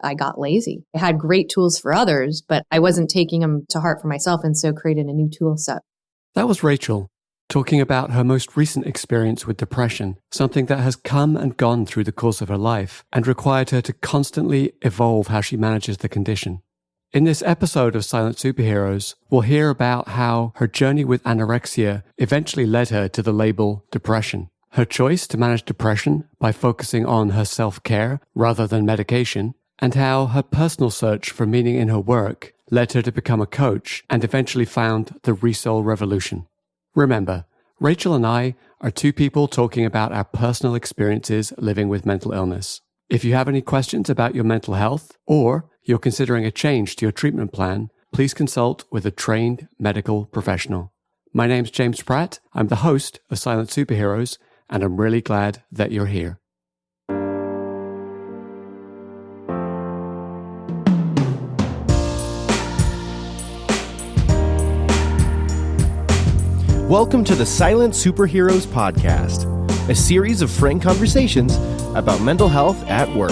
I got lazy. I had great tools for others, but I wasn't taking them to heart for myself, and so created a new tool set. That was Rachel talking about her most recent experience with depression, something that has come and gone through the course of her life and required her to constantly evolve how she manages the condition. In this episode of Silent Superheroes, we'll hear about how her journey with anorexia eventually led her to the label depression. Her choice to manage depression by focusing on her self-care rather than medication, and how her personal search for meaning in her work led her to become a coach and eventually found the Resoul Revolution. Remember, Rachel and I are two people talking about our personal experiences living with mental illness. If you have any questions about your mental health, or you're considering a change to your treatment plan, please consult with a trained medical professional. My name's James Pratt. I'm the host of Silent Superheroes, and I'm really glad that you're here. Welcome to the Silent Superheroes podcast, a series of frank conversations about mental health at work.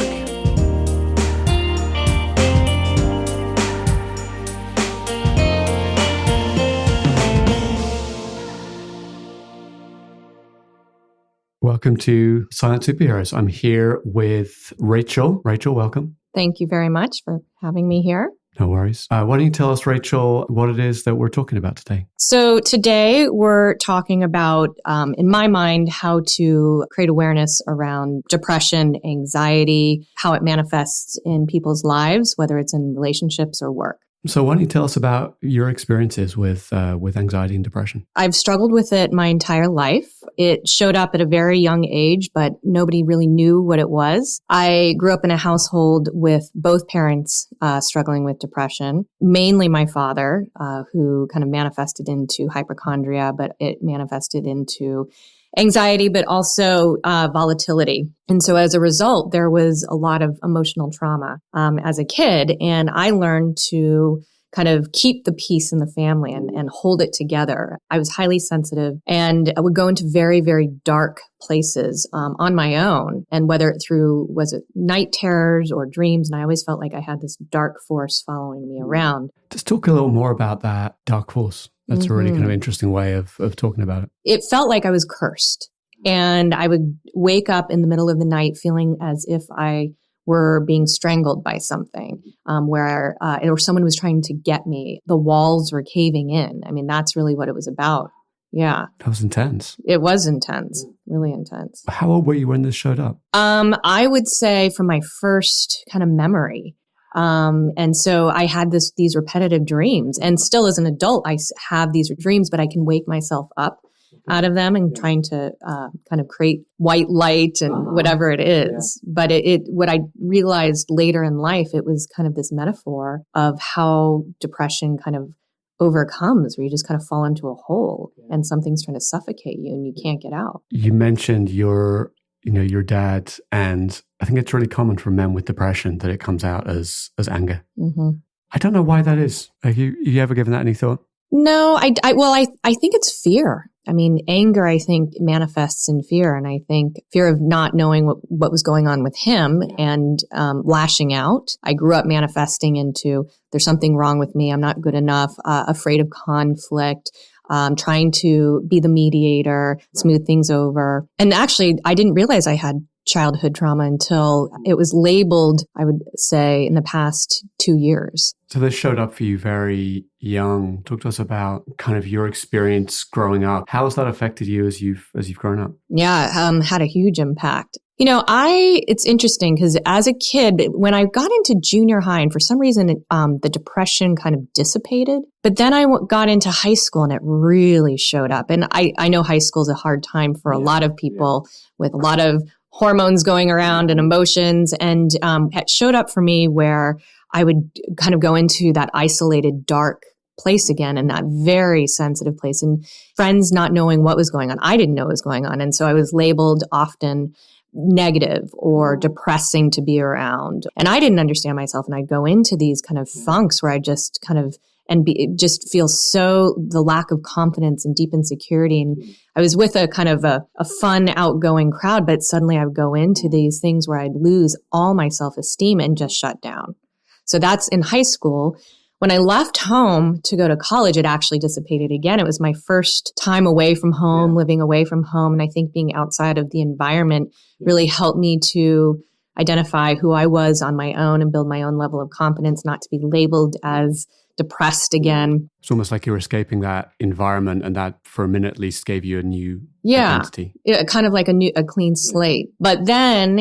Welcome to Silent Superheroes. I'm here with Rachel. Rachel, welcome. Thank you very much for having me here. No worries. Why don't you tell us, Rachel, what it is that we're talking about today? So today we're talking about, in my mind, how to create awareness around depression, anxiety, how it manifests in people's lives, whether it's in relationships or work. So why don't you tell us about your experiences with anxiety and depression? I've struggled with it my entire life. It showed up at a very young age, but nobody really knew what it was. I grew up in a household with both parents struggling with depression, mainly my father, who kind of manifested into hypochondria, but it manifested into anxiety, but also volatility. And so as a result, there was a lot of emotional trauma as a kid. And I learned to kind of keep the peace in the family and hold it together. I was highly sensitive and I would go into very, very dark places on my own. And whether it was it night terrors or dreams, and I always felt like I had this dark force following me around. Just talk a little more about that dark force. That's a really kind of interesting way of talking about it. It felt like I was cursed. And I would wake up in the middle of the night feeling as if I were being strangled by something, or someone was trying to get me. The walls were caving in. I mean, that's really what it was about. Yeah. That was intense. It was intense, really intense. How old were you when this showed up? I would say from my first kind of memory. And so I had these repetitive dreams, and still as an adult, I have these dreams, but I can wake myself up out of them and trying to kind of create white light and whatever it is. But what I realized later in life, it was kind of this metaphor of how depression kind of overcomes, where you just kind of fall into a hole and something's trying to suffocate you and you can't get out. You mentioned your dad, and I think it's really common for men with depression that it comes out as anger. Mm-hmm. I don't know why that is. Have you ever given that any thought? No, I think it's fear. I mean, anger, I think, manifests in fear. And I think fear of not knowing what was going on with him and lashing out. I grew up manifesting into, there's something wrong with me. I'm not good enough, afraid of conflict, trying to be the mediator, smooth things over. And actually, I didn't realize I had childhood trauma until it was labeled, I would say, in the past 2 years. So this showed up for you very young. Talk to us about kind of your experience growing up. How has that affected you as you've grown up? Yeah, had a huge impact. It's interesting because as a kid, when I got into junior high, and for some reason, the depression kind of dissipated. But then I got into high school and it really showed up. And I know high school is a hard time for a lot of people with a lot of hormones going around and emotions. And it showed up for me where I would kind of go into that isolated, dark place again, in that very sensitive place, and friends not knowing what was going on. I didn't know what was going on. And so I was labeled often negative or depressing to be around. And I didn't understand myself. And I'd go into these kind of funks where I just kind of just feel the lack of confidence and deep insecurity. And I was with a kind of a fun, outgoing crowd, but suddenly I would go into these things where I'd lose all my self-esteem and just shut down. So that's in high school. When I left home to go to college, it actually dissipated again. It was my first time away from home, living away from home. And I think being outside of the environment really helped me to identify who I was on my own and build my own level of confidence, not to be labeled as depressed again. It's almost like you're escaping that environment, and that for a minute at least gave you a new identity. Yeah, kind of like a clean slate. But then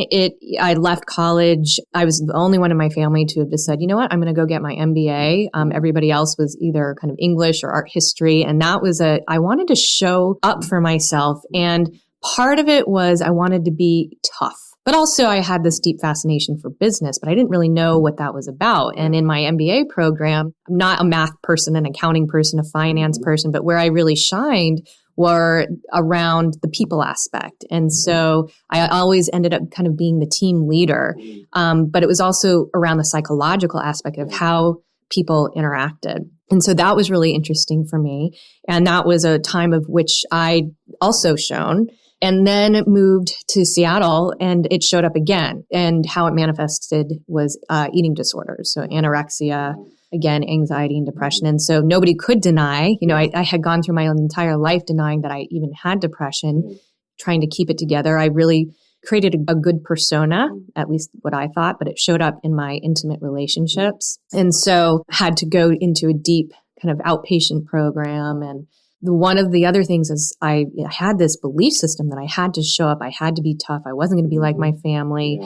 I left college. I was the only one in my family to have just said, you know what, I'm going to go get my MBA. Everybody else was either kind of English or art history. And that was I wanted to show up for myself. And part of it was I wanted to be tough. But also I had this deep fascination for business, but I didn't really know what that was about. And in my MBA program, I'm not a math person, an accounting person, a finance person, but where I really shined were around the people aspect. And so I always ended up kind of being the team leader. But it was also around the psychological aspect of how people interacted. And so that was really interesting for me. And that was a time of which I also shone. And then moved to Seattle, and it showed up again. And how it manifested was eating disorders. So anorexia, again, anxiety and depression. And so nobody could deny, I had gone through my own entire life denying that I even had depression, trying to keep it together. I really created a good persona, at least what I thought, but it showed up in my intimate relationships. And so had to go into a deep kind of outpatient program. And one of the other things is I had this belief system that I had to show up. I had to be tough. I wasn't going to be like my family.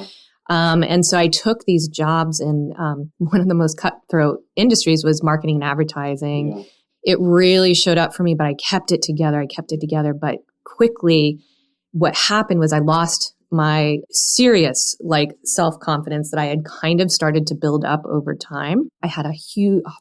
And so I took these jobs in one of the most cutthroat industries was marketing and advertising. It really showed up for me, but I kept it together. But quickly what happened was I lost my serious self-confidence that I had kind of started to build up over time. I had a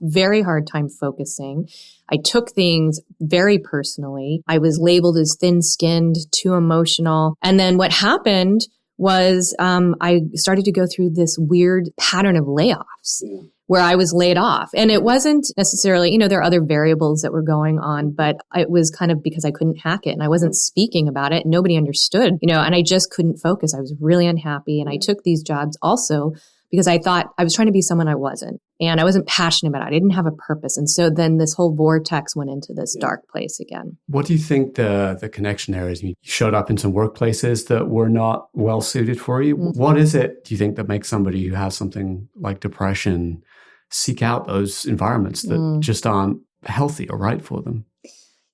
very hard time focusing. I took things very personally. I was labeled as thin-skinned, too emotional. And then what happened was I started to go through this weird pattern of layoffs where I was laid off. And it wasn't necessarily, there are other variables that were going on, but it was kind of because I couldn't hack it and I wasn't speaking about it. Nobody understood, and I just couldn't focus. I was really unhappy. And I took these jobs also because I thought I was trying to be someone I wasn't. And I wasn't passionate about it. I didn't have a purpose. And so then this whole vortex went into this dark place again. What do you think the connection there is? You showed up in some workplaces that were not well suited for you. What is it, do you think, that makes somebody who has something like depression seek out those environments that just aren't healthy or right for them?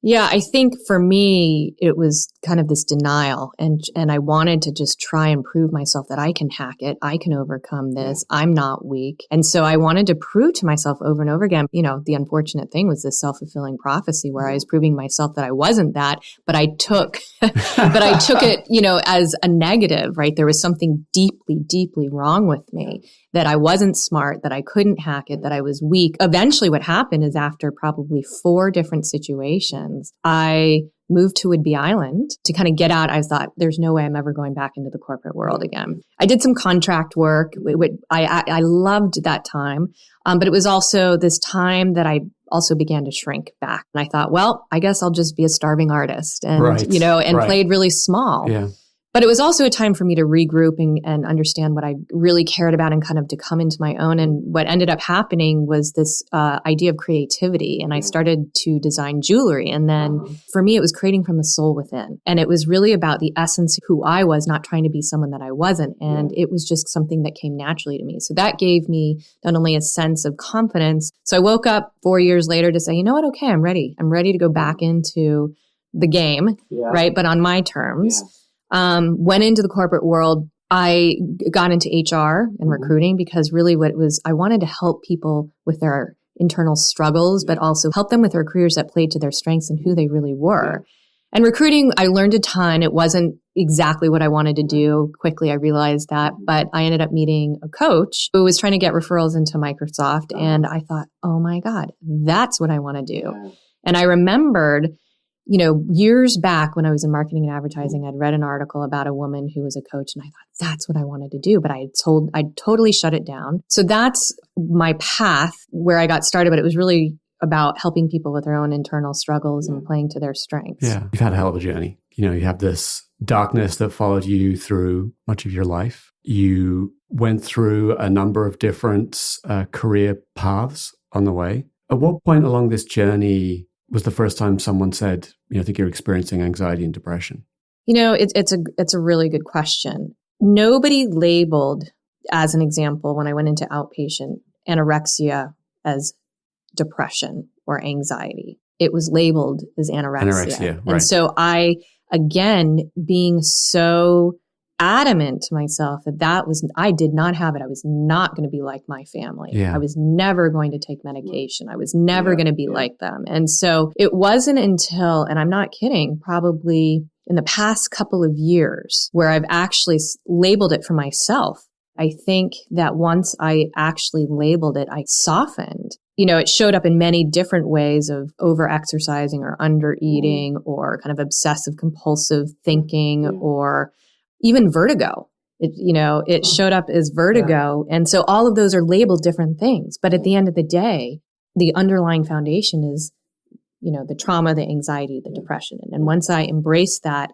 Yeah, I think for me, it was kind of this denial. And I wanted to just try and prove myself that I can hack it. I can overcome this. I'm not weak. And so I wanted to prove to myself over and over again. The unfortunate thing was this self-fulfilling prophecy where I was proving myself that I wasn't that, but I took it, as a negative, right? There was something deeply, deeply wrong with me, that I wasn't smart, that I couldn't hack it, that I was weak. Eventually what happened is after probably 4 different situations, I moved to Whidbey Island to kind of get out. I thought, there's no way I'm ever going back into the corporate world again. I did some contract work. I loved that time. But it was also this time that I also began to shrink back. And I thought, well, I guess I'll just be a starving artist and, played really small. Yeah. But it was also a time for me to regroup and understand what I really cared about and kind of to come into my own. And what ended up happening was this idea of creativity. And I started to design jewelry. And then for me, it was creating from the soul within. And it was really about the essence of who I was, not trying to be someone that I wasn't. And it was just something that came naturally to me. So that gave me not only a sense of confidence. So I woke up 4 years later to say, you know what? Okay, I'm ready. I'm ready to go back into the game, right? But on my terms. Went into the corporate world. I got into HR and recruiting because really what it was, I wanted to help people with their internal struggles, but also help them with their careers that played to their strengths and who they really were. And recruiting, I learned a ton. It wasn't exactly what I wanted to do. Quickly, I realized that, but I ended up meeting a coach who was trying to get referrals into Microsoft. And I thought, oh my God, that's what I want to do. And I remembered, years back when I was in marketing and advertising, I'd read an article about a woman who was a coach and I thought that's what I wanted to do, but I'd totally shut it down. So that's my path where I got started, but it was really about helping people with their own internal struggles and playing to their strengths. Yeah. You've had a hell of a journey. You have this darkness that followed you through much of your life. You went through a number of different career paths on the way. At what point along this journey was the first time someone said, I think you're experiencing anxiety and depression? It's a really good question. Nobody labeled, as an example, when I went into outpatient, anorexia as depression or anxiety. It was labeled as anorexia. Right. And so I, again, being so adamant to myself I did not have it. I was not going to be like my family. Yeah. I was never going to take medication. I was never going to be like them. And so it wasn't until, and I'm not kidding, probably in the past couple of years where I've actually labeled it for myself. I think that once I actually labeled it, I softened. It showed up in many different ways of over-exercising or under-eating or kind of obsessive compulsive thinking or even vertigo. It showed up as vertigo. And so all of those are labeled different things. But at the end of the day, the underlying foundation is, the trauma, the anxiety, the depression. And once I embraced that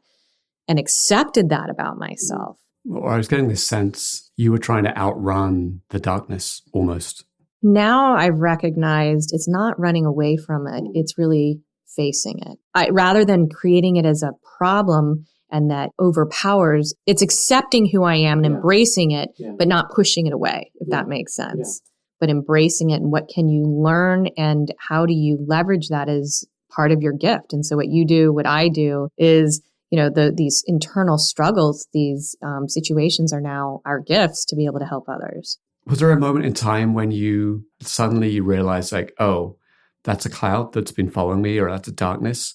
and accepted that about myself. Or I was getting this sense you were trying to outrun the darkness almost. Now I've recognized it's not running away from it. It's really facing it. Rather than creating it as a problem and that overpowers, it's accepting who I am and embracing it, but not pushing it away, if that makes sense. But embracing it and what can you learn and how do you leverage that as part of your gift. And so what I do is, these internal struggles, these situations are now our gifts to be able to help others. Was there a moment in time when you suddenly realized like, oh, that's a cloud that's been following me or that's a darkness?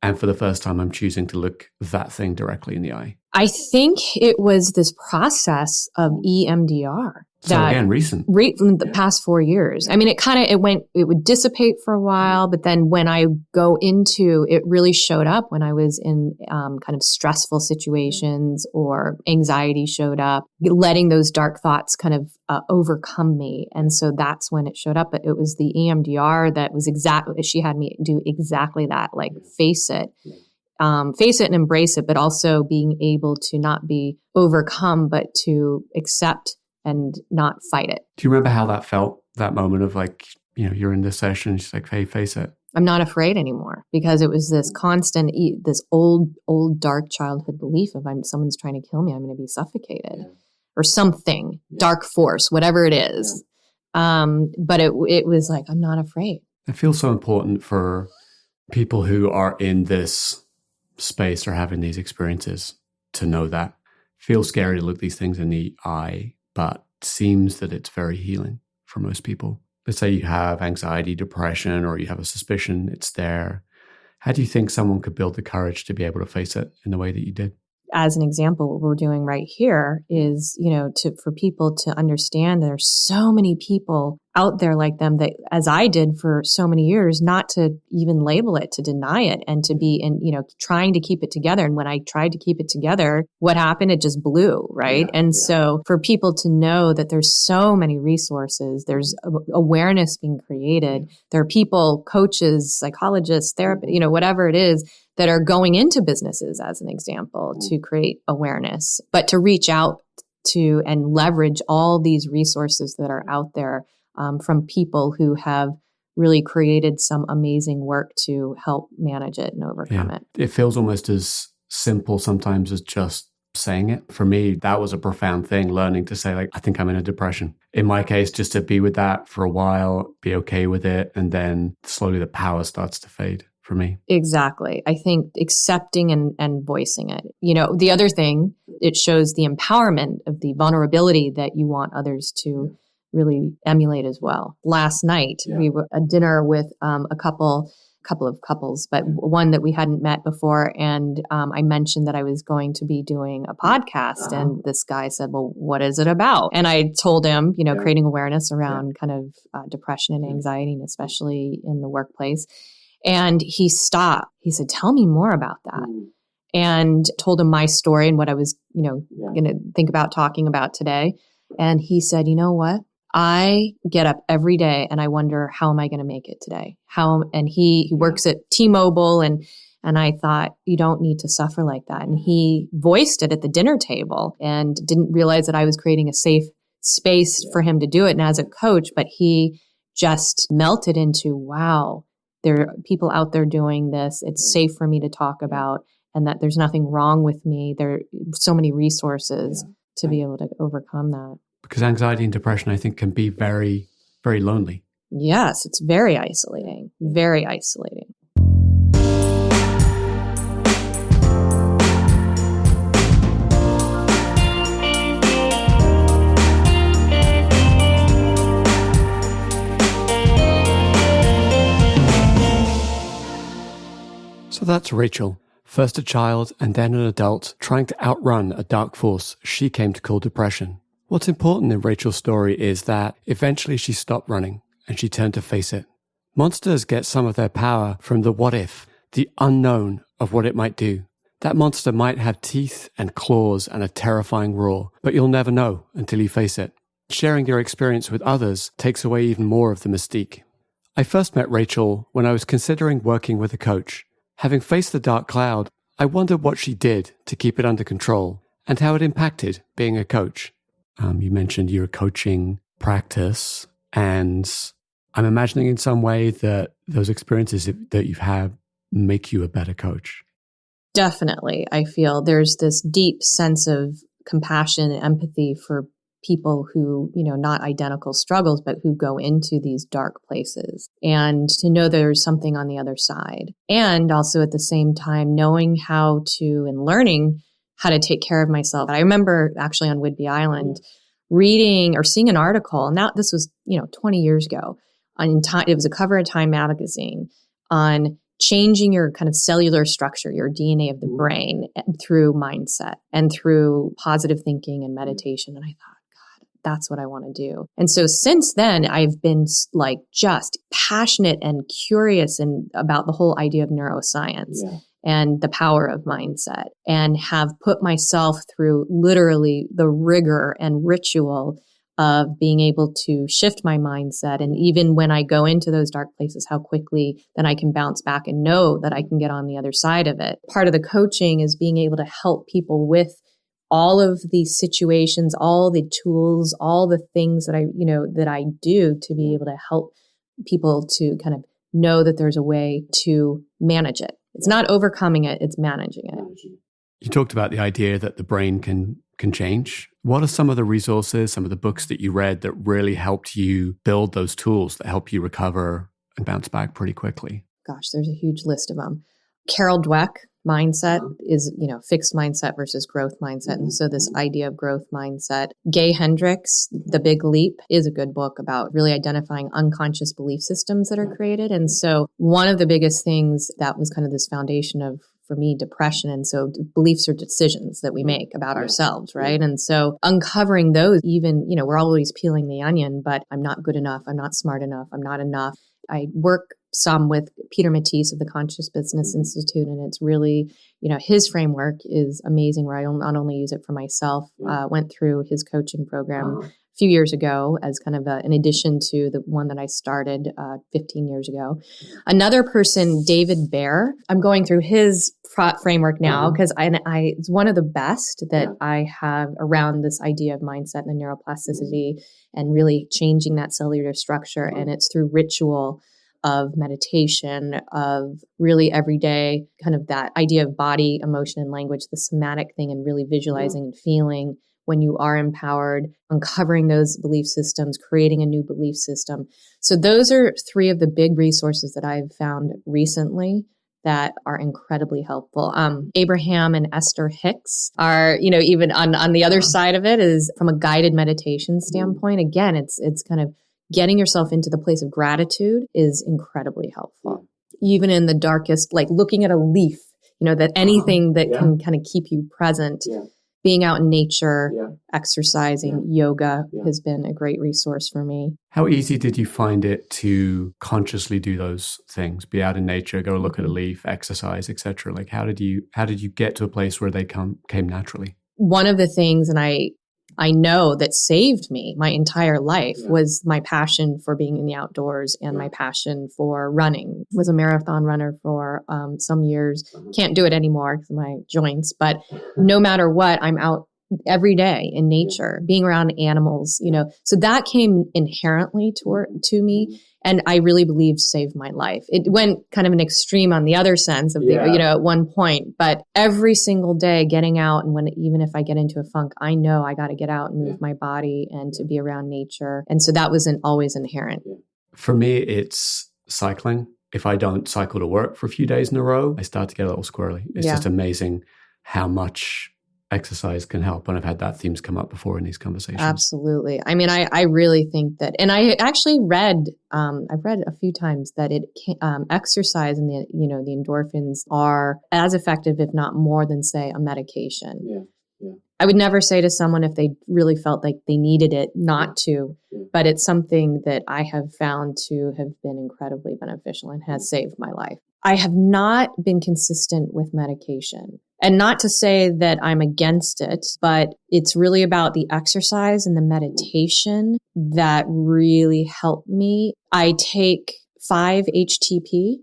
And for the first time, I'm choosing to look that thing directly in the eye. I think it was this process of EMDR. So again, recent. From the past 4 years. I mean, it would dissipate for a while, but then when I go into, it really showed up when I was in kind of stressful situations or anxiety showed up, letting those dark thoughts kind of overcome me. And so that's when it showed up. But it was the EMDR that was she had me do exactly that, like face it and embrace it, but also being able to not be overcome, but to accept and not fight it. Do you remember how that felt, that moment of like, you're in this session, she's like, hey, face it. I'm not afraid anymore because it was this constant, this old dark childhood belief of someone's trying to kill me, I'm going to be suffocated or something, dark force, whatever it is. But it was like, I'm not afraid. It feels so important for people who are in this space or having these experiences to know that. It feels scary to look these things in the eye, but seems that it's very healing for most people. Let's say you have anxiety, depression, or you have a suspicion it's there. How do you think someone could build the courage to be able to face it in the way that you did? As an example, what we're doing right here is, for people to understand there's so many people out there like them that, as I did for so many years, not to even label it, to deny it and to be trying to keep it together. And when I tried to keep it together, what happened? It just blew, right? So for people to know that there's so many resources, there's awareness being created. There are people, coaches, psychologists, therapists, whatever it is, that are going into businesses, as an example, to create awareness, but to reach out to and leverage all these resources that are out there from people who have really created some amazing work to help manage it and overcome it. It feels almost as simple sometimes as just saying it. For me, that was a profound thing, learning to say, like, I think I'm in a depression. In my case, just to be with that for a while, be okay with it, and then slowly the power starts to fade. For me. Exactly. I think accepting and voicing it. The other thing, it shows the empowerment of the vulnerability that you want others to really emulate as well. Last night, we were at dinner with a couple of couples, but one that we hadn't met before. And I mentioned that I was going to be doing a podcast. And this guy said, well, what is it about? And I told him, creating awareness around kind of depression and anxiety, and especially in the workplace. And he stopped. He said, tell me more about that. And told him my story and what I was, going to think about talking about today. And he said, you know what? I get up every day and I wonder, how am I going to make it today? And he works at T-Mobile and I thought, you don't need to suffer like that. And he voiced it at the dinner table and didn't realize that I was creating a safe space for him to do it. And as a coach, but he just melted into, wow, there are people out there doing this. It's safe for me to talk about, and that there's nothing wrong with me. There are so many resources to be able to overcome that. Because anxiety and depression, I think, can be very, very lonely. Yes, it's very isolating, very isolating. So that's Rachel, first a child and then an adult trying to outrun a dark force she came to call depression. What's important in Rachel's story is that eventually she stopped running and she turned to face it. Monsters get some of their power from the what if, the unknown of what it might do. That monster might have teeth and claws and a terrifying roar, but you'll never know until you face it. Sharing your experience with others takes away even more of the mystique. I first met Rachel when I was considering working with a coach. Having faced the dark cloud, I wondered what she did to keep it under control and how it impacted being a coach. You mentioned your coaching practice, and I'm imagining in some way that those experiences that you've had make you a better coach. Definitely. I feel there's this deep sense of compassion and empathy for people who, not identical struggles, but who go into these dark places, and to know there's something on the other side. And also at the same time, knowing how to and learning how to take care of myself. I remember actually on Whidbey Island reading or seeing an article. Now this was, 20 years ago on Time. It was a cover of Time magazine on changing your kind of cellular structure, your DNA of the brain through mindset and through positive thinking and meditation. And I thought, God, that's what I want to do. And so since then, I've been like just passionate and curious about the whole idea of neuroscience. And the power of mindset, and have put myself through literally the rigor and ritual of being able to shift my mindset. And even when I go into those dark places, how quickly then I can bounce back and know that I can get on the other side of it. Part of the coaching is being able to help people with all of these situations, all the tools, all the things that I do to be able to help people to kind of know that there's a way to manage it. It's not overcoming it, it's managing it. You talked about the idea that the brain can change. What are some of the resources, some of the books that you read that really helped you build those tools that help you recover and bounce back pretty quickly? Gosh, there's a huge list of them. Carol Dweck, mindset is, fixed mindset versus growth mindset. And so this idea of growth mindset. Gay Hendricks, The Big Leap, is a good book about really identifying unconscious belief systems that are created. And so one of the biggest things that was kind of this foundation of, for me, depression. And so beliefs are decisions that we make about ourselves, right? And so uncovering those, even, we're always peeling the onion, but I'm not good enough. I'm not smart enough. I'm not enough. I work some with Peter Matisse of the Conscious Business Institute, and it's really, his framework is amazing, where I not only use it for myself, went through his coaching program a few years ago as kind of an addition to the one that I started 15 years ago. Another person, David Baer, I'm going through his framework now because it's one of the best that I have around this idea of mindset and the neuroplasticity and really changing that cellular structure. And it's through ritual of meditation, of really everyday kind of that idea of body, emotion, and language, the somatic thing, and really visualizing and feeling when you are empowered, uncovering those belief systems, creating a new belief system. So those are three of the big resources that I've found recently that are incredibly helpful. Abraham and Esther Hicks are, even on the other side of it is from a guided meditation standpoint. Again, it's kind of getting yourself into the place of gratitude is incredibly helpful. Even in the darkest, like looking at a leaf, that anything that can kind of keep you present, being out in nature, exercising, yoga has been a great resource for me. How easy did you find it to consciously do those things? Be out in nature, go look at a leaf, exercise, etc. Like how did you get to a place where they came naturally? One of the things, and I I know that saved me my entire life was my passion for being in the outdoors and my passion for running. Was a marathon runner for some years. Can't do it anymore because of my joints, but no matter what, I'm out every day in nature, being around animals, so that came inherently to me. And I really believe saved my life. It went kind of an extreme on the other sense of at one point, but every single day getting out, and even if I get into a funk, I know I got to get out and move my body and to be around nature. And so that wasn't always inherent. For me, it's cycling. If I don't cycle to work for a few days in a row, I start to get a little squirrely. It's just amazing how much exercise can help. And I've had that themes come up before in these conversations. Absolutely. I mean, I really think that, and I actually read, I've read a few times that exercise and the endorphins are as effective, if not more than, say, a medication. I would never say to someone if they really felt like they needed it not to, but it's something that I have found to have been incredibly beneficial and has saved my life. I have not been consistent with medication. And not to say that I'm against it, but it's really about the exercise and the meditation that really help me. I take 5-HTP,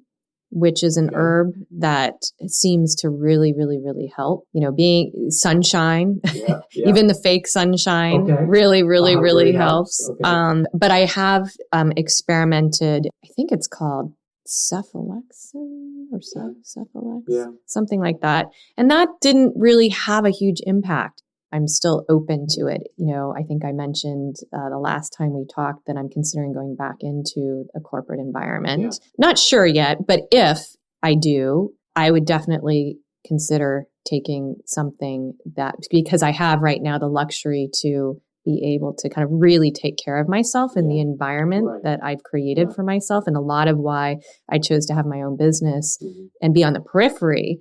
which is an herb that seems to really, really, really help. Being sunshine, even the fake sunshine really, really, really helps. But I have experimented, I think it's called cephalexin or Cephalex, something like that. And that didn't really have a huge impact. I'm still open to it. I think I mentioned the last time we talked that I'm considering going back into a corporate environment. Not sure yet, but if I do, I would definitely consider taking something because I have right now the luxury to be able to kind of really take care of myself in the environment that I've created for myself. And a lot of why I chose to have my own business and be on the periphery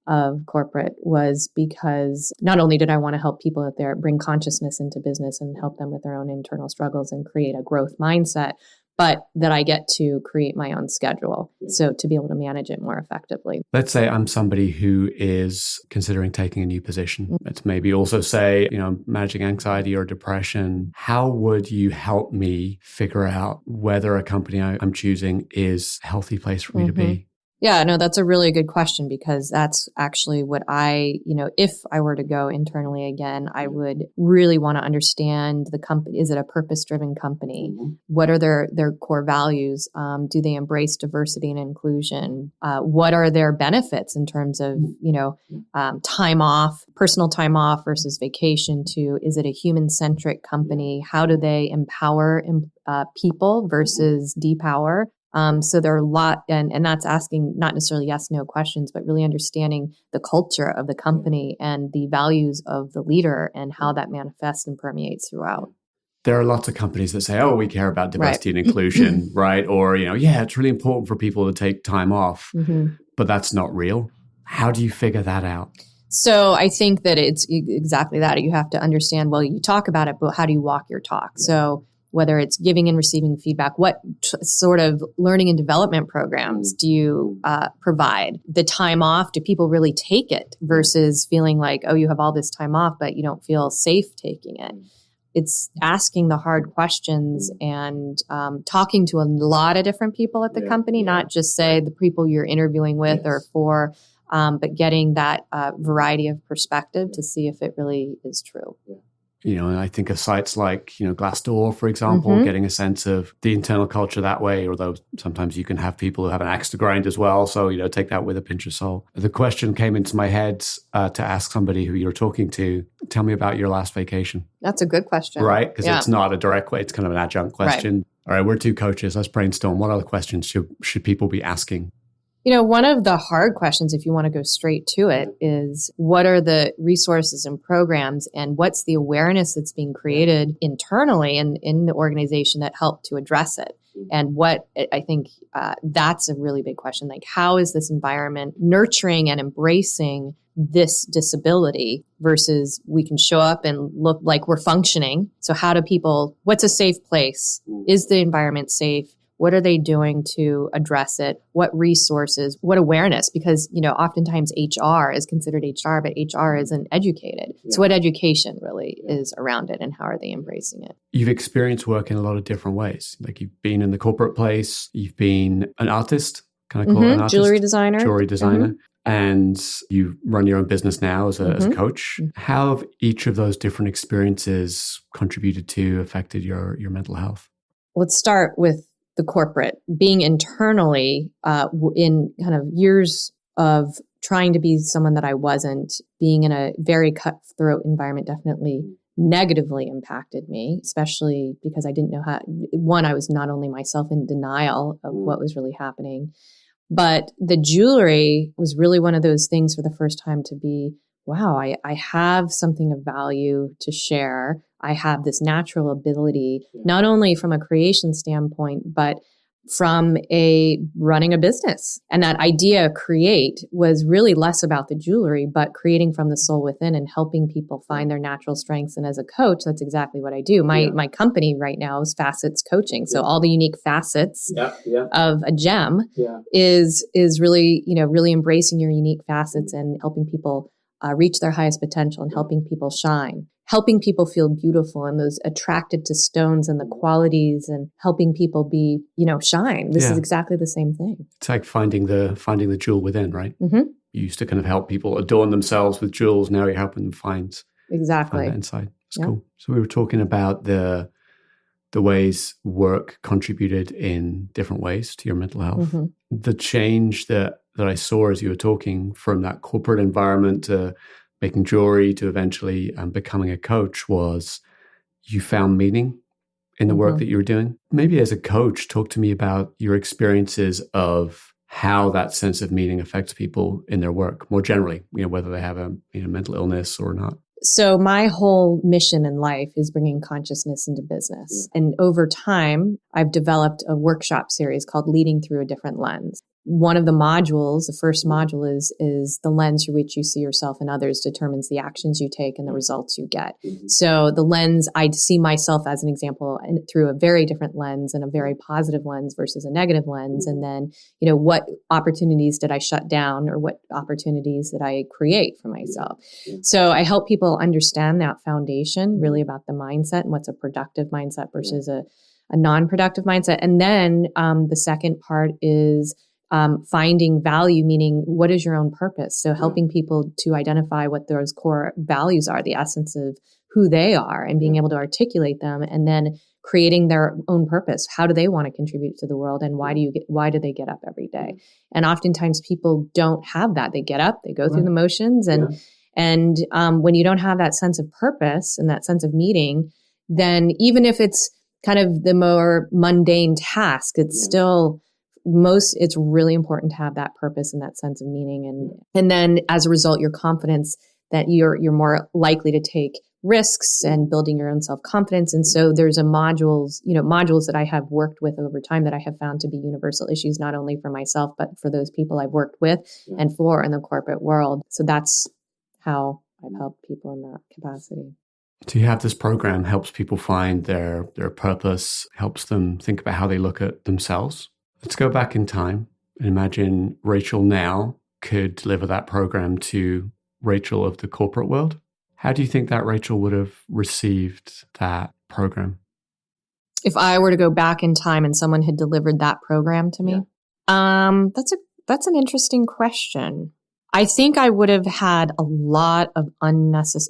of corporate was because not only did I want to help people out there bring consciousness into business and help them with their own internal struggles and create a growth mindset, but that I get to create my own schedule. So to be able to manage it more effectively. Let's say I'm somebody who is considering taking a new position. Let's maybe also say, managing anxiety or depression. How would you help me figure out whether a company I'm choosing is a healthy place for me to be? Yeah, no, that's a really good question because that's actually what if I were to go internally again, I would really want to understand the company. Is it a purpose-driven company? What are their core values? Do they embrace diversity and inclusion? What are their benefits in terms of, time off, personal time off versus vacation is it a human-centric company? How do they empower people versus depower? So there are a lot, and that's asking not necessarily yes, no questions, but really understanding the culture of the company and the values of the leader and how that manifests and permeates throughout. There are lots of companies that say, we care about diversity and inclusion, right? Or, it's really important for people to take time off, but that's not real. How do you figure that out? So I think that it's exactly that. You have to understand, you talk about it, but how do you walk your talk? So whether it's giving and receiving feedback, what sort of learning and development programs do you provide? The time off, do people really take it versus feeling like, you have all this time off, but you don't feel safe taking it? It's asking the hard questions and talking to a lot of different people at the company, not just say the people you're interviewing with or for, but getting that variety of perspective to see if it really is true. And I think of sites like, Glassdoor, for example, getting a sense of the internal culture that way, although sometimes you can have people who have an axe to grind as well. So, take that with a pinch of salt. The question came into my head to ask somebody who you're talking to, tell me about your last vacation. That's a good question. Right? Because it's not a direct way. It's kind of an adjunct question. Right. All right, we're two coaches. Let's brainstorm. What other questions should people be asking? One of the hard questions, if you want to go straight to it, is what are the resources and programs and what's the awareness that's being created internally in the organization that help to address it? And what I think that's a really big question. Like, how is this environment nurturing and embracing this disability versus we can show up and look like we're functioning? So how do people, what's a safe place? Is the environment safe? What are they doing to address it? What resources, what awareness? Because, oftentimes HR is considered HR, but HR isn't educated. Yeah. So what education really is around it, and how are they embracing it? You've experienced work in a lot of different ways. Like you've been in the corporate place, you've been an artist, can I call it an artist? Jewelry designer. And you run your own business now as a coach. How have each of those different experiences contributed to, affected your mental health? Let's start with the corporate. Being internally in kind of years of trying to be someone that I wasn't, being in a very cutthroat environment definitely negatively impacted me, especially because I didn't know how. One, I was not only myself in denial of what was really happening, but the jewelry was really one of those things for the first time to be, wow, I have something of value to share. I have this natural ability, not only from a creation standpoint, but from running a business. And that idea, create, was really less about the jewelry, but creating from the soul within and helping people find their natural strengths. And as a coach, that's exactly what I do. My company right now is Facets Coaching. So all the unique facets of a gem is really, really embracing your unique facets and helping people reach their highest potential and helping people shine, helping people feel beautiful and those attracted to stones and the qualities, and helping people be, shine. This is exactly the same thing. It's like finding the jewel within, right? Mm-hmm. You used to kind of help people adorn themselves with jewels. Now you're helping them find that inside. It's cool. So we were talking about the ways work contributed in different ways to your mental health. Mm-hmm. The change that I saw as you were talking from that corporate environment to making jewelry to eventually becoming a coach was you found meaning in the work that you were doing. Maybe as a coach, talk to me about your experiences of how that sense of meaning affects people in their work more generally, whether they have a mental illness or not. So my whole mission in life is bringing consciousness into business. Yeah. And over time, I've developed a workshop series called Leading Through a Different Lens. One of the modules, the first module is the lens through which you see yourself and others determines the actions you take and the results you get. Mm-hmm. So the lens, I see myself as an example through a very different lens and a very positive lens versus a negative lens. And then, what opportunities did I shut down or what opportunities did I create for myself? Mm-hmm. So I help people understand that foundation really about the mindset and what's a productive mindset versus a non-productive mindset. And then the second part is finding value, meaning what is your own purpose? So helping people to identify what those core values are, the essence of who they are, and being able to articulate them, and then creating their own purpose. How do they want to contribute to the world, and why do they get up every day? And oftentimes people don't have that. They get up, they go through the motions, and when you don't have that sense of purpose and that sense of meaning, then even if it's kind of the more mundane task, it's still it's really important to have that purpose and that sense of meaning. And then as a result, your confidence that you're more likely to take risks and building your own self-confidence. And so there's modules that I have worked with over time that I have found to be universal issues, not only for myself, but for those people I've worked with and for in the corporate world. So that's how I've helped people in that capacity. So you have this program, helps people find their purpose, helps them think about how they look at themselves. Let's go back in time and imagine Rachel now could deliver that program to Rachel of the corporate world. How do you think that Rachel would have received that program? If I were to go back in time and someone had delivered that program to me, that's an interesting question. I think I would have had a lot of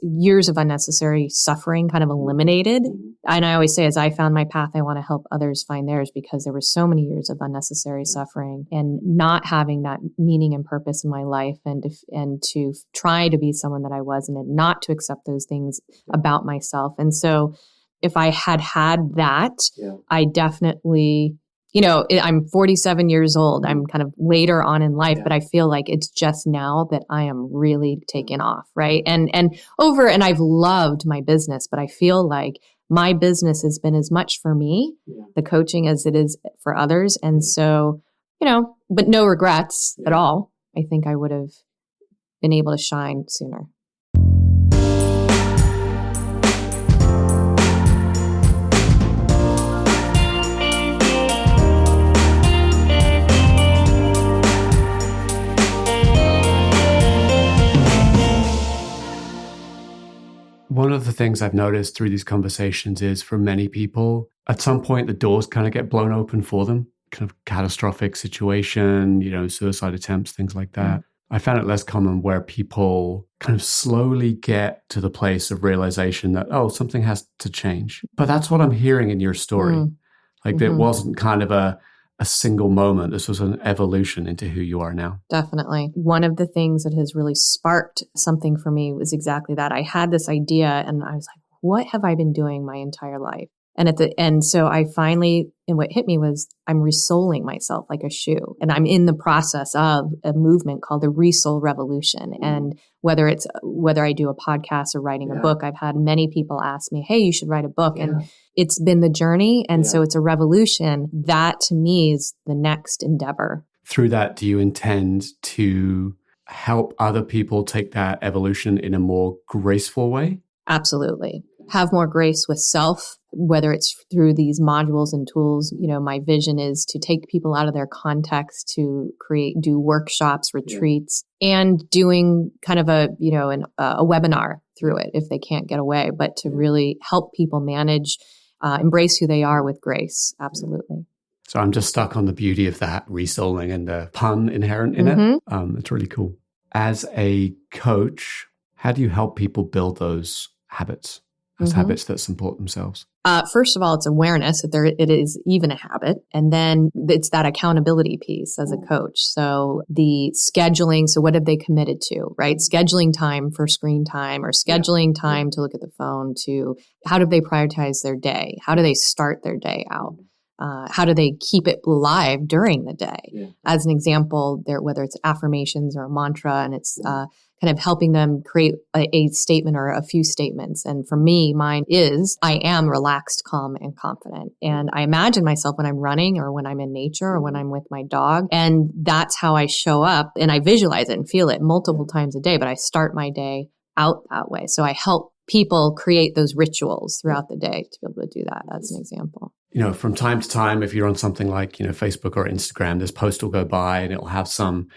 years of unnecessary suffering kind of eliminated. And I always say, as I found my path, I want to help others find theirs, because there were so many years of unnecessary suffering and not having that meaning and purpose in my life, and to try to be someone that I wasn't, and not to accept those things about myself. And so if I had that, I definitely... I'm 47 years old. I'm kind of later on in life, but I feel like it's just now that I am really taking off, right? And I've loved my business, but I feel like my business has been as much for me, the coaching, as it is for others. And so, but no regrets at all. I think I would have been able to shine sooner. things I've noticed through these conversations is for many people, at some point, the doors kind of get blown open for them, kind of catastrophic situation, suicide attempts, things like that. I found it less common where people kind of slowly get to the place of realization that, oh, something has to change. But that's what I'm hearing in your story. Like it wasn't kind of a single moment. This was an evolution into who you are now. Definitely. One of the things that has really sparked something for me was exactly that. I had this idea and I was like, what have I been doing my entire life? And so I finally, and what hit me was I'm resouling myself like a shoe. And I'm in the process of a movement called the Resoul Revolution. And whether I do a podcast or writing a book, I've had many people ask me, hey, you should write a book. And it's been the journey. And so it's a revolution. That to me is the next endeavor. Through that, do you intend to help other people take that evolution in a more graceful way? Absolutely. Have more grace with self, whether it's through these modules and tools. My vision is to take people out of their context to do workshops, retreats, and doing kind of a webinar through it if they can't get away, but to really help people manage, embrace who they are with grace. Absolutely. So I'm just stuck on the beauty of that resouling and the pun inherent in it. It's really cool. As a coach, how do you help people build those habits? As habits that support themselves? First of all, it's awareness that it is even a habit. And then it's that accountability piece as a coach. So the scheduling, so what have they committed to, right? Scheduling time for screen time or scheduling time to look at the phone, to how do they prioritize their day? How do they start their day out? How do they keep it alive during the day? As an example, whether it's affirmations or a mantra, and it's kind of helping them create a statement or a few statements. And for me, mine is, I am relaxed, calm, and confident. And I imagine myself when I'm running or when I'm in nature or when I'm with my dog. And that's how I show up. And I visualize it and feel it multiple times a day, but I start my day out that way. So I help people create those rituals throughout the day to be able to do that. That's an example. From time to time, if you're on something like, Facebook or Instagram, this post will go by and it'll have some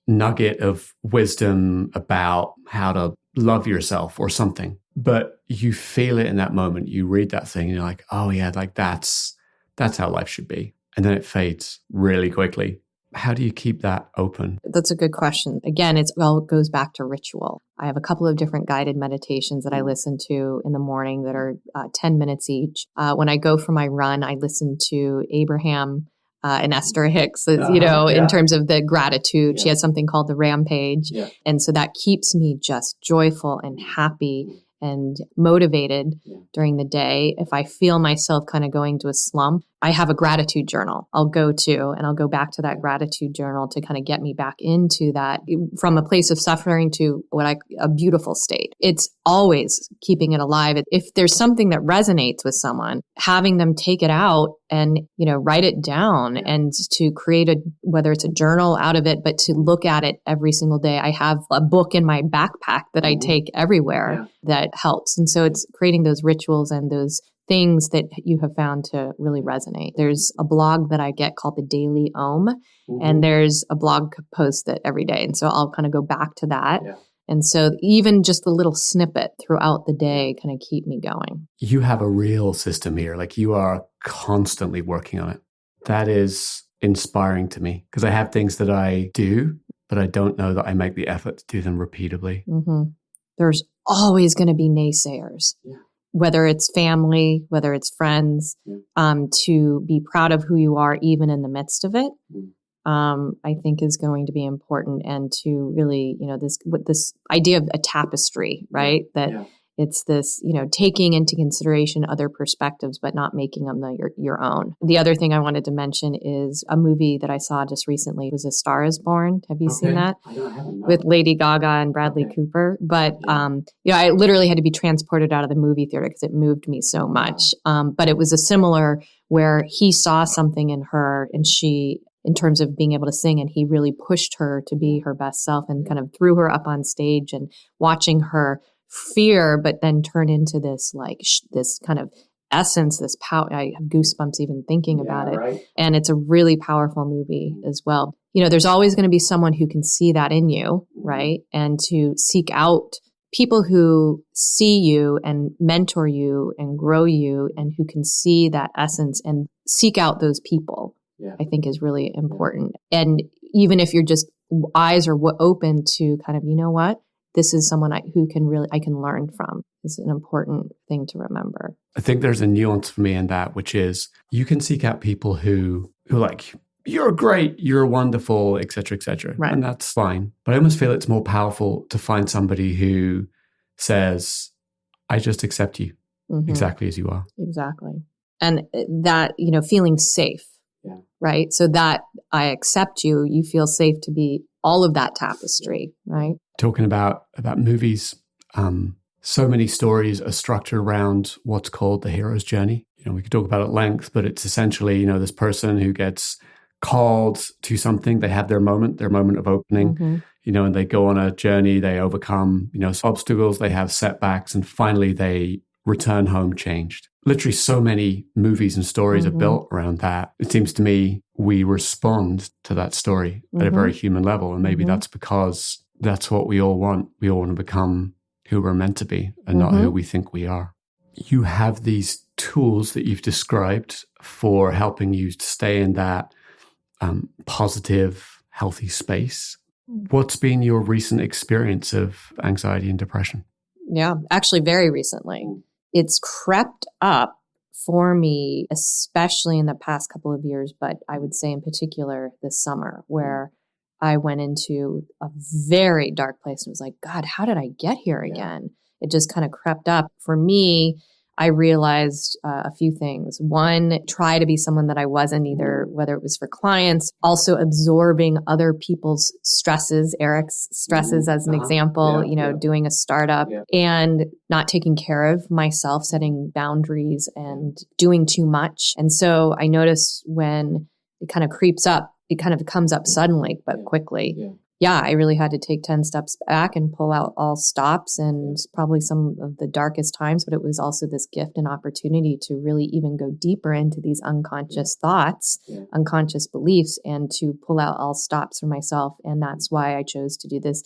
nugget of wisdom about how to love yourself or something. But you feel it in that moment. You read that thing and you're like, oh yeah, like that's how life should be. And then it fades really quickly. How do you keep that open? That's a good question. Again, it goes back to ritual. I have a couple of different guided meditations that I listen to in the morning that are 10 minutes each. When I go for my run, I listen to Abraham and Esther Hicks, in terms of the gratitude. She has something called the Rampage. And so that keeps me just joyful and happy and motivated during the day. If I feel myself kind of going to a slump, I have a gratitude journal I'll go to, and I'll go back to that gratitude journal to kind of get me back into that from a place of suffering to a beautiful state. It's always keeping it alive. If there's something that resonates with someone, having them take it out and, write it down and to create whether it's a journal out of it, but to look at it every single day. I have a book in my backpack that I take everywhere that helps. And so it's creating those rituals and those things that you have found to really resonate. There's a blog that I get called the Daily Om, and there's a blog post that every day. And so I'll kind of go back to that. And so even just the little snippet throughout the day kind of keep me going. You have a real system here. Like you are constantly working on it. That is inspiring to me because I have things that I do, but I don't know that I make the effort to do them repeatedly. There's always going to be naysayers. Whether it's family, whether it's friends, to be proud of who you are, even in the midst of it, I think is going to be important. And to really, this idea of a tapestry, right? That it's this, taking into consideration other perspectives, but not making them your own. The other thing I wanted to mention is a movie that I saw just recently. It was A Star Is Born. Have you seen that? I haven't. With Lady Gaga and Bradley Cooper. But, I literally had to be transported out of the movie theater because it moved me so much. But it was a similar where he saw something in her and she, in terms of being able to sing, and he really pushed her to be her best self and kind of threw her up on stage, and watching her fear, but then turn into this this kind of essence, this power. I have goosebumps even thinking about it. Right. And it's a really powerful movie as well. There's always going to be someone who can see that in you, right? And to seek out people who see you and mentor you and grow you and who can see that essence and seek out those people, I think is really important. And even if you're just eyes are open to kind of, you know what, this is someone I can learn from, is an important thing to remember. I think there's a nuance for me in that, which is you can seek out people who like, you're great, you're wonderful, et cetera, right. And that's fine. But I almost feel it's more powerful to find somebody who says, I just accept you exactly as you are. Exactly. And that, feeling safe, right? So that I accept you, you feel safe to be all of that tapestry, right? Talking about movies, so many stories are structured around what's called the hero's journey. We could talk about it at length, but it's essentially, this person who gets called to something, they have their moment of opening, and they go on a journey, they overcome, obstacles, they have setbacks, and finally they return home changed. Literally so many movies and stories are built around that. It seems to me we respond to that story at a very human level. And maybe that's because that's what we all want. We all want to become who we're meant to be and not who we think we are. You have these tools that you've described for helping you to stay in that positive, healthy space. What's been your recent experience of anxiety and depression? Yeah, actually very recently. It's crept up for me, especially in the past couple of years, but I would say in particular this summer, where I went into a very dark place and was like, God, how did I get here again? It just kind of crept up. For me, I realized a few things. One, try to be someone that I wasn't, either whether it was for clients, also absorbing other people's stresses, Eric's stresses as an example, doing a startup and not taking care of myself, setting boundaries and doing too much. And so I noticed when it kind of creeps up, it kind of comes up suddenly, but quickly. I really had to take 10 steps back and pull out all stops, and probably some of the darkest times, but it was also this gift and opportunity to really even go deeper into these unconscious thoughts, unconscious beliefs, and to pull out all stops for myself. And that's why I chose to do this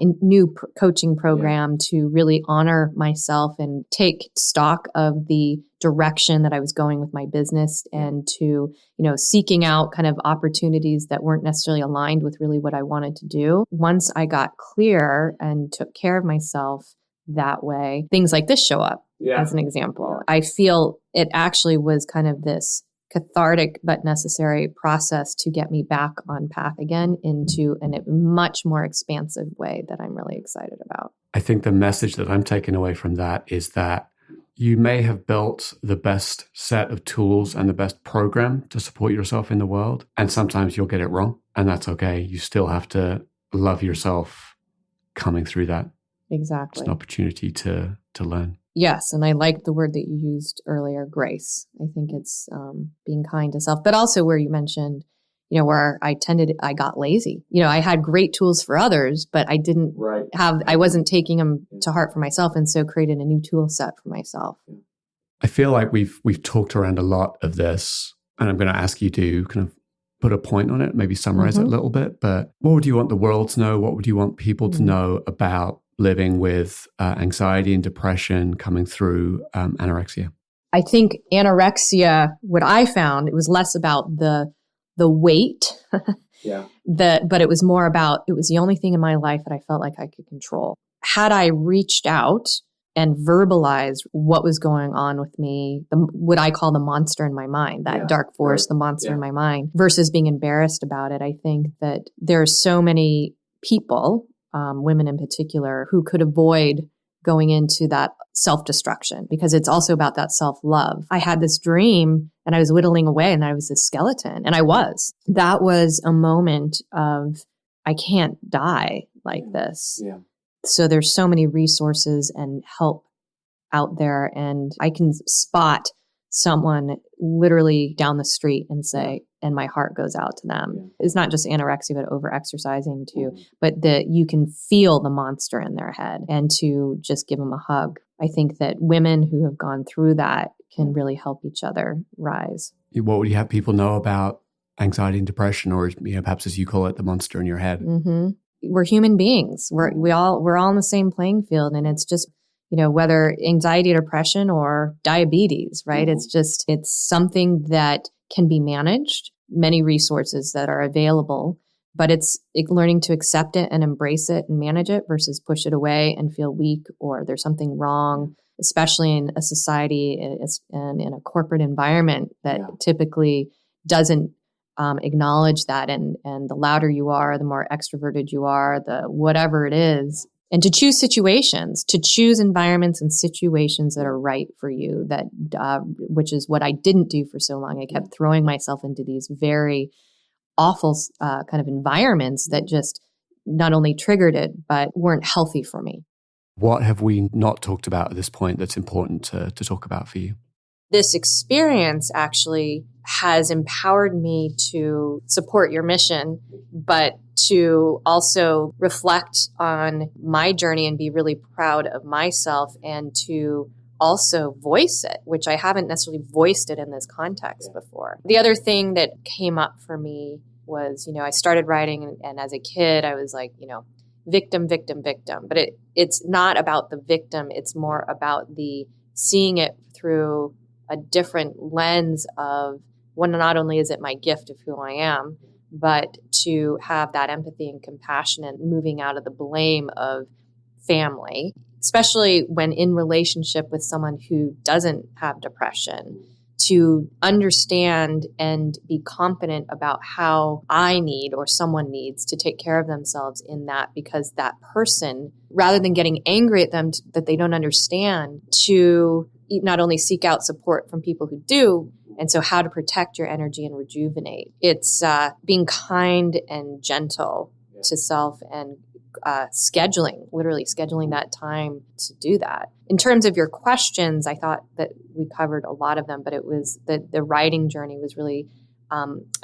new coaching program to really honor myself and take stock of the direction that I was going with my business, and to, seeking out kind of opportunities that weren't necessarily aligned with really what I wanted to do. Once I got clear and took care of myself that way, things like this show up as an example. I feel it actually was kind of this cathartic but necessary process to get me back on path again into a much more expansive way that I'm really excited about. I think the message that I'm taking away from that is that you may have built the best set of tools and the best program to support yourself in the world, and sometimes you'll get it wrong, and that's okay. You still have to love yourself coming through that. Exactly. It's an opportunity to learn. Yes. And I like the word that you used earlier, grace. I think it's being kind to self, but also where you mentioned, where I got lazy. I had great tools for others, but I I wasn't taking them to heart for myself. And so created a new tool set for myself. I feel like we've talked around a lot of this, and I'm going to ask you to kind of put a point on it, maybe summarize it a little bit, but what would you want the world to know? What would you want people to know about living with anxiety and depression coming through anorexia? I think anorexia, what I found, it was less about the weight, but it was more about, it was the only thing in my life that I felt like I could control. Had I reached out and verbalized what was going on with me, what I call the monster in my mind, that dark force, the monster in my mind, versus being embarrassed about it, I think that there are so many people, women in particular, who could avoid going into that self-destruction, because it's also about that self-love. I had this dream and I was whittling away and I was a skeleton, and that was a moment of, I can't die like this. So there's so many resources and help out there, and I can spot someone literally down the street and say, and my heart goes out to them. It's not just anorexia, but over-exercising too, but that you can feel the monster in their head, and to just give them a hug. I think that women who have gone through that can really help each other rise. What would you have people know about anxiety and depression, or perhaps as you call it, the monster in your head? we're human beings. We're all on the same playing field. And it's just, whether anxiety, depression, or diabetes, right? It's something that can be managed, many resources that are available, but it's learning to accept it and embrace it and manage it versus push it away and feel weak or there's something wrong, especially in a society and in a corporate environment that typically doesn't acknowledge that. And the louder you are, the more extroverted you are, the whatever it is. And to choose environments and situations that are right for you, which is what I didn't do for so long. I kept throwing myself into these very awful kind of environments that just not only triggered it, but weren't healthy for me. What have we not talked about at this point that's important to talk about for you? This experience actually has empowered me to support your mission, but to also reflect on my journey and be really proud of myself and to also voice it, which I haven't necessarily voiced it in this context before. The other thing that came up for me was, I started writing and as a kid, I was like, victim, victim, victim. But it's not about the victim. It's more about the seeing it through a different lens of, well, not only is it my gift of who I am, but to have that empathy and compassion and moving out of the blame of family, especially when in relationship with someone who doesn't have depression, to understand and be confident about how I need or someone needs to take care of themselves in that, because that person, rather than getting angry at them that they don't understand, to not only seek out support from people who do, and so how to protect your energy and rejuvenate. It's being kind and gentle to self and literally scheduling that time to do that. In terms of your questions, I thought that we covered a lot of them, but it was the writing journey was really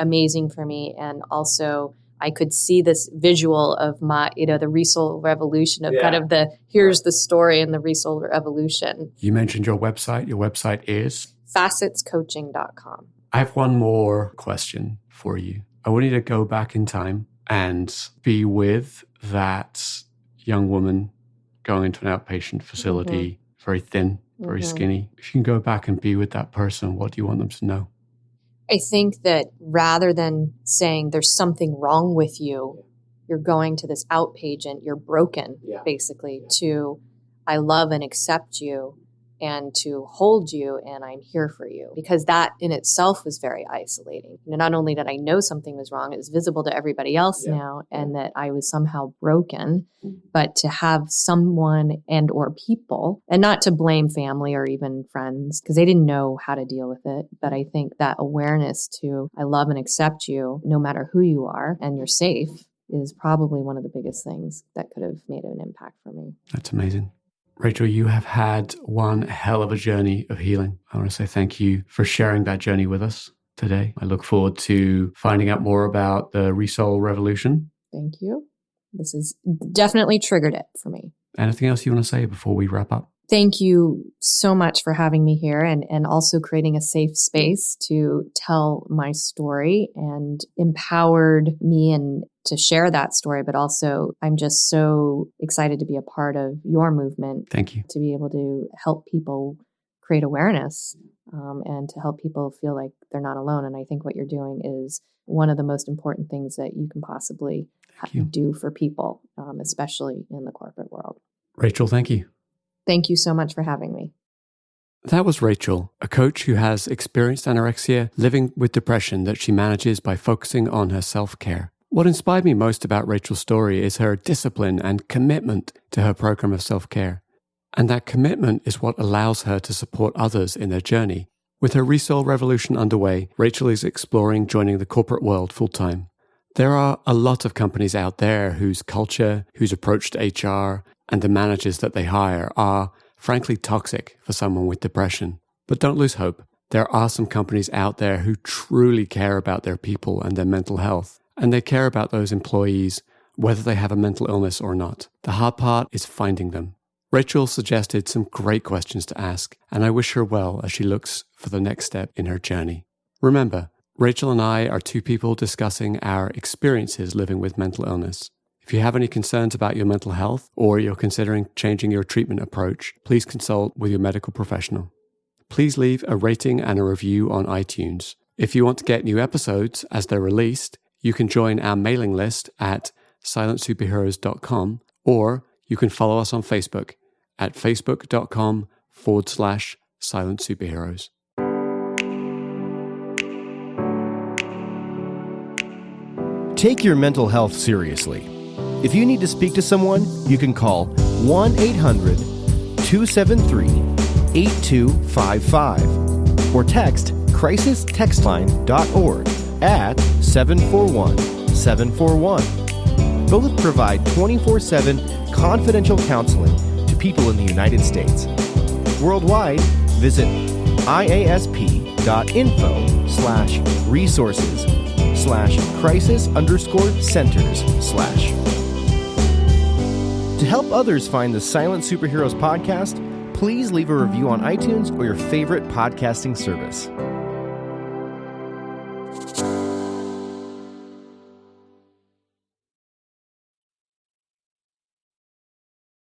amazing for me. And also I could see this visual of my, the Resoul Revolution of kind of here's the story in the Resoul Revolution. You mentioned your website. Your website is? facetscoaching.com. I have one more question for you. I want you to go back in time and be with that young woman going into an outpatient facility, very thin, very skinny. If you can go back and be with that person, what do you want them to know? I think that rather than saying there's something wrong with you, you're going to this outpatient, you're broken, basically, to I love and accept you and to hold you and I'm here for you. Because that in itself was very isolating. Not only did I know something was wrong, it was visible to everybody else now, and that I was somehow broken, but to have someone and or people, and not to blame family or even friends, because they didn't know how to deal with it. But I think that awareness to I love and accept you no matter who you are and you're safe is probably one of the biggest things that could have made an impact for me. That's amazing. Rachel, you have had one hell of a journey of healing. I want to say thank you for sharing that journey with us today. I look forward to finding out more about the Resoul Revolution. Thank you. This has definitely triggered it for me. Anything else you want to say before we wrap up? Thank you so much for having me here and also creating a safe space to tell my story and empowered me and to share that story. But also, I'm just so excited to be a part of your movement. Thank you. To be able to help people create awareness and to help people feel like they're not alone. And I think what you're doing is one of the most important things that you can possibly do for people, especially in the corporate world. Rachel, thank you. Thank you so much for having me. That was Rachel, a coach who has experienced anorexia, living with depression that she manages by focusing on her self-care. What inspired me most about Rachel's story is her discipline and commitment to her program of self-care. And that commitment is what allows her to support others in their journey. With her Resoul Revolution underway, Rachel is exploring joining the corporate world full-time. There are a lot of companies out there whose culture, whose approach to HR, and the managers that they hire are, frankly, toxic for someone with depression. But don't lose hope. There are some companies out there who truly care about their people and their mental health, and they care about those employees, whether they have a mental illness or not. The hard part is finding them. Rachel suggested some great questions to ask, and I wish her well as she looks for the next step in her journey. Remember, Rachel and I are two people discussing our experiences living with mental illness. If you have any concerns about your mental health or you're considering changing your treatment approach, please consult with your medical professional. Please leave a rating and a review on iTunes. If you want to get new episodes as they're released, you can join our mailing list at silentsuperheroes.com, or you can follow us on Facebook at facebook.com/silentsuperheroes. Take your mental health seriously. If you need to speak to someone, you can call 1-800-273-8255 or text crisistextline.org at 741-741. Both provide 24/7 confidential counseling to people in the United States. Worldwide, visit iasp.info/resources/crisis_centers/. To help others find the Silent Superheroes podcast, please leave a review on iTunes or your favorite podcasting service.